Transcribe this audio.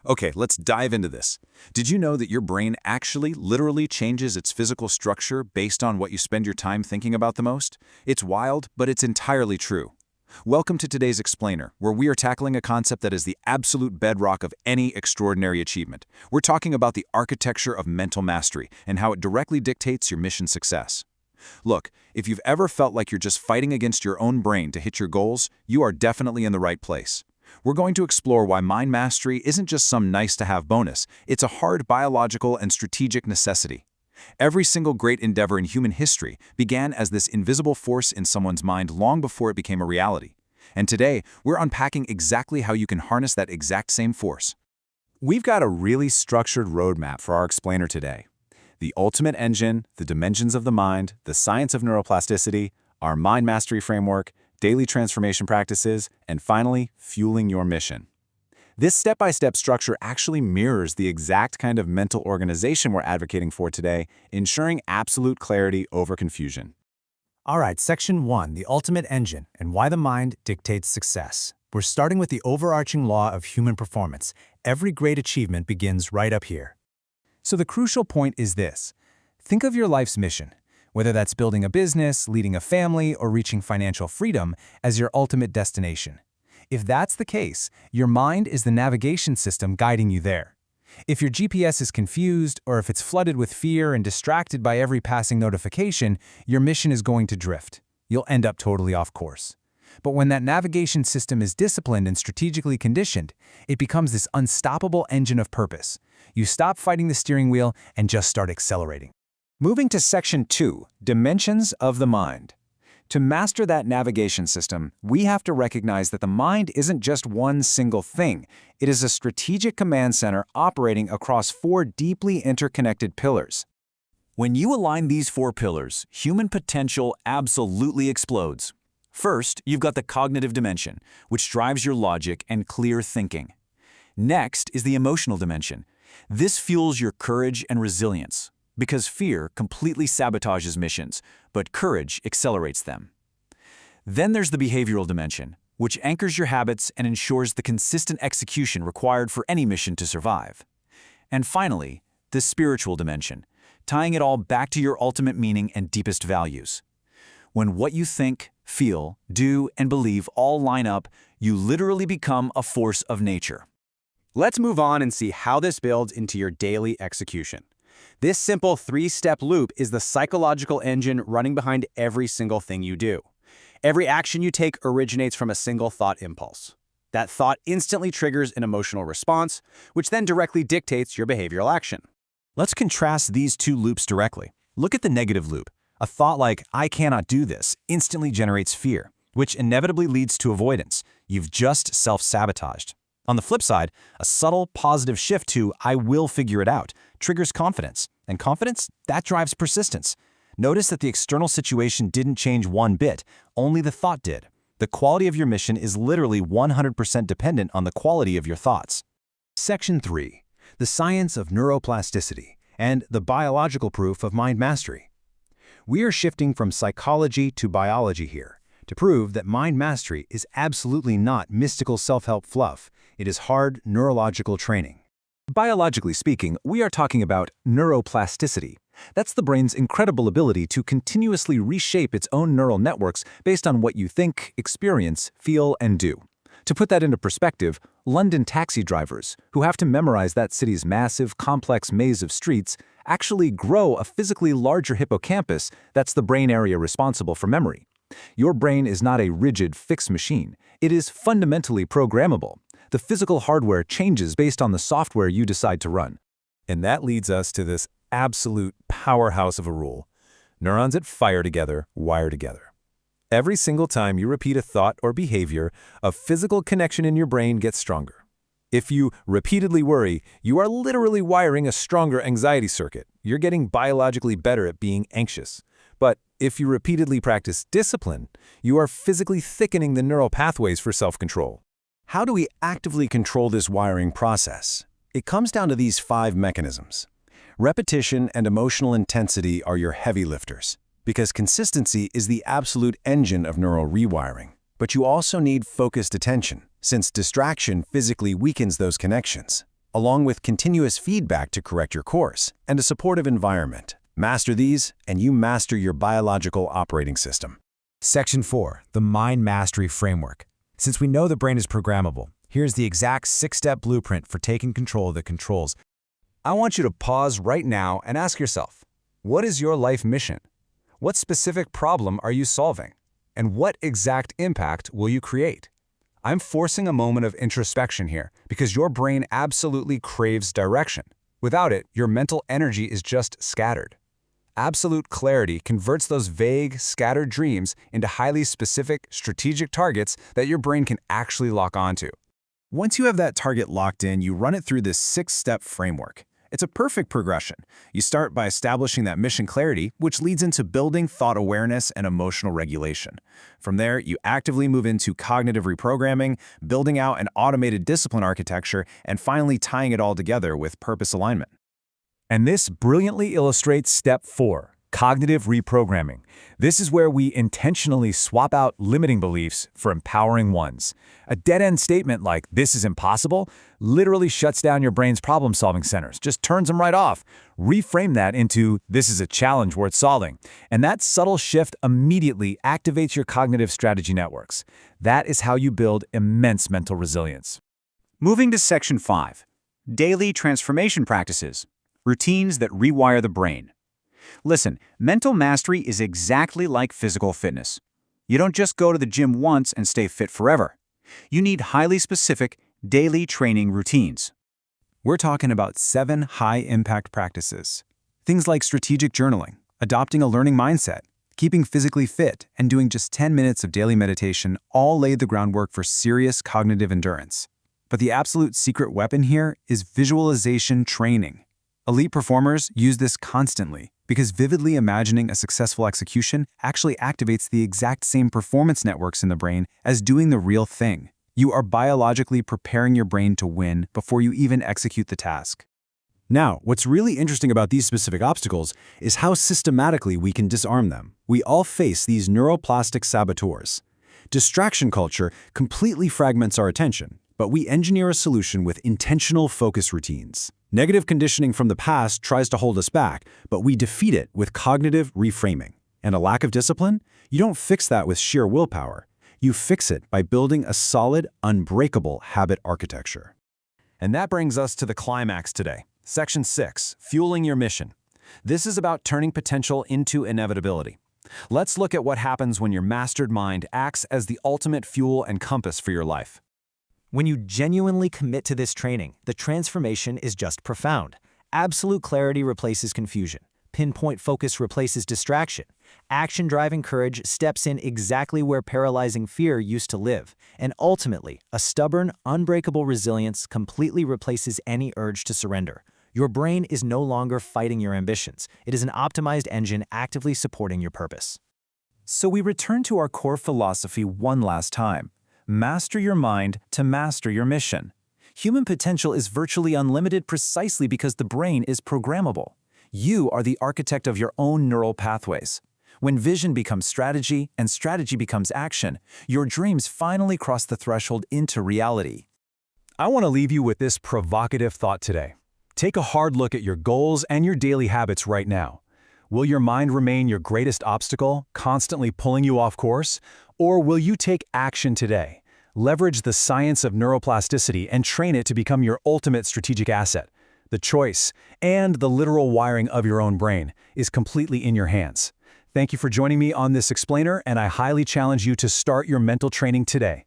Okay, let's dive into this. Did you know that your brain actually literally changes its physical structure based on what you spend your time thinking about the most? It's wild, but it's entirely true. Welcome to today's Explainer, where we are tackling a concept that is the absolute bedrock of any extraordinary achievement. We're talking about the architecture of mental mastery and how it directly dictates your mission success. Look, if you've ever felt like you're just fighting against your own brain to hit your goals, you are definitely in the right place. We're going to explore why mind mastery isn't just some nice-to-have bonus, it's a hard biological and strategic necessity. Every single great endeavor in human history began as this invisible force in someone's mind long before it became a reality. And today, we're unpacking exactly how you can harness that exact same force. We've got a really structured roadmap for our explainer today. The ultimate engine, the dimensions of the mind, the science of neuroplasticity, our mind mastery framework, daily transformation practices, and finally, fueling your mission. This step-by-step structure actually mirrors the exact kind of mental organization we're advocating for today, ensuring absolute clarity over confusion. All right, Section 1, the ultimate engine, and why the mind dictates success. We're starting with the overarching law of human performance. Every great achievement begins right up here. So the crucial point is this. Think of your life's mission, whether that's building a business, leading a family, or reaching financial freedom, as your ultimate destination. If that's the case, your mind is the navigation system guiding you there. If your GPS is confused, or if it's flooded with fear and distracted by every passing notification, your mission is going to drift. You'll end up totally off course. But when that navigation system is disciplined and strategically conditioned, it becomes this unstoppable engine of purpose. You stop fighting the steering wheel and just start accelerating. Moving to Section 2, Dimensions of the Mind. To master that navigation system, we have to recognize that the mind isn't just one single thing. It is a strategic command center operating across four deeply interconnected pillars. When you align these four pillars, human potential absolutely explodes. First, you've got the cognitive dimension, which drives your logic and clear thinking. Next is the emotional dimension. This fuels your courage and resilience, because fear completely sabotages missions, but courage accelerates them. Then there's the behavioral dimension, which anchors your habits and ensures the consistent execution required for any mission to survive. And finally, the spiritual dimension, tying it all back to your ultimate meaning and deepest values. When what you think, feel, do, and believe all line up, you literally become a force of nature. Let's move on and see how this builds into your daily execution. This simple three-step loop is the psychological engine running behind every single thing you do. Every action you take originates from a single thought impulse. That thought instantly triggers an emotional response, which then directly dictates your behavioral action. Let's contrast these two loops directly. Look at the negative loop. A thought like, "I cannot do this," instantly generates fear, which inevitably leads to avoidance. You've just self-sabotaged. On the flip side, a subtle, positive shift to "I will figure it out" triggers confidence. And confidence, that drives persistence. Notice that the external situation didn't change one bit, only the thought did. The quality of your mission is literally 100% dependent on the quality of your thoughts. Section 3. The science of neuroplasticity and the biological proof of mind mastery. We are shifting from psychology to biology here, to prove that mind mastery is absolutely not mystical self-help fluff. It is hard neurological training. Biologically speaking, we are talking about neuroplasticity. That's the brain's incredible ability to continuously reshape its own neural networks based on what you think, experience, feel, and do. To put that into perspective, London taxi drivers, who have to memorize that city's massive, complex maze of streets, actually grow a physically larger hippocampus that's the brain area responsible for memory. Your brain is not a rigid, fixed machine. It is fundamentally programmable. The physical hardware changes based on the software you decide to run. And that leads us to this absolute powerhouse of a rule. Neurons that fire together, wire together. Every single time you repeat a thought or behavior, a physical connection in your brain gets stronger. If you repeatedly worry, you are literally wiring a stronger anxiety circuit. You're getting biologically better at being anxious. But if you repeatedly practice discipline, you are physically thickening the neural pathways for self-control. How do we actively control this wiring process? It comes down to these 5 mechanisms. Repetition and emotional intensity are your heavy lifters, because consistency is the absolute engine of neural rewiring. But you also need focused attention, since distraction physically weakens those connections. along with continuous feedback to correct your course, and a supportive environment. Master these, and you master your biological operating system. Section 4, the Mind Mastery Framework. Since we know the brain is programmable, here's the exact 6-step blueprint for taking control of the controls. I want you to pause right now and ask yourself, what is your life mission? What specific problem are you solving? And what exact impact will you create? I'm forcing a moment of introspection here because your brain absolutely craves direction. Without it, your mental energy is just scattered. Absolute clarity converts those vague, scattered dreams into highly specific, strategic targets that your brain can actually lock onto. Once you have that target locked in, you run it through this 6-step framework. It's a perfect progression. You start by establishing that mission clarity, which leads into building thought awareness and emotional regulation. From there, you actively move into cognitive reprogramming, building out an automated discipline architecture, and finally tying it all together with purpose alignment. And this brilliantly illustrates step 4, cognitive reprogramming. This is where we intentionally swap out limiting beliefs for empowering ones. A dead-end statement like, "this is impossible," literally shuts down your brain's problem-solving centers, just turns them right off. Reframe that into, "this is a challenge worth solving." And that subtle shift immediately activates your cognitive strategy networks. That is how you build immense mental resilience. Moving to Section 5, daily transformation practices. Routines that rewire the brain. Listen, mental mastery is exactly like physical fitness. You don't just go to the gym once and stay fit forever. You need highly specific, daily training routines. We're talking about 7 high-impact practices. Things like strategic journaling, adopting a learning mindset, keeping physically fit, and doing just 10 minutes of daily meditation all lay the groundwork for serious cognitive endurance. But the absolute secret weapon here is visualization training. Elite performers use this constantly because vividly imagining a successful execution actually activates the exact same performance networks in the brain as doing the real thing. You are biologically preparing your brain to win before you even execute the task. Now, what's really interesting about these specific obstacles is how systematically we can disarm them. We all face these neuroplastic saboteurs. Distraction culture completely fragments our attention, but we engineer a solution with intentional focus routines. Negative conditioning from the past tries to hold us back, but we defeat it with cognitive reframing. And a lack of discipline? You don't fix that with sheer willpower. You fix it by building a solid, unbreakable habit architecture. And that brings us to the climax today. Section 6, fueling your mission. This is about turning potential into inevitability. Let's look at what happens when your mastered mind acts as the ultimate fuel and compass for your life. When you genuinely commit to this training, the transformation is just profound. Absolute clarity replaces confusion. Pinpoint focus replaces distraction. Action-driving courage steps in exactly where paralyzing fear used to live. And ultimately, a stubborn, unbreakable resilience completely replaces any urge to surrender. Your brain is no longer fighting your ambitions. It is an optimized engine actively supporting your purpose. So we return to our core philosophy one last time. Master your mind to master your mission. Human potential is virtually unlimited precisely because the brain is programmable. You are the architect of your own neural pathways. When vision becomes strategy and strategy becomes action, your dreams finally cross the threshold into reality. I want to leave you with this provocative thought today. Take a hard look at your goals and your daily habits right now. Will your mind remain your greatest obstacle, constantly pulling you off course? Or will you take action today? Leverage the science of neuroplasticity and train it to become your ultimate strategic asset. The choice, and the literal wiring of your own brain, is completely in your hands. Thank you for joining me on this explainer, and I highly challenge you to start your mental training today.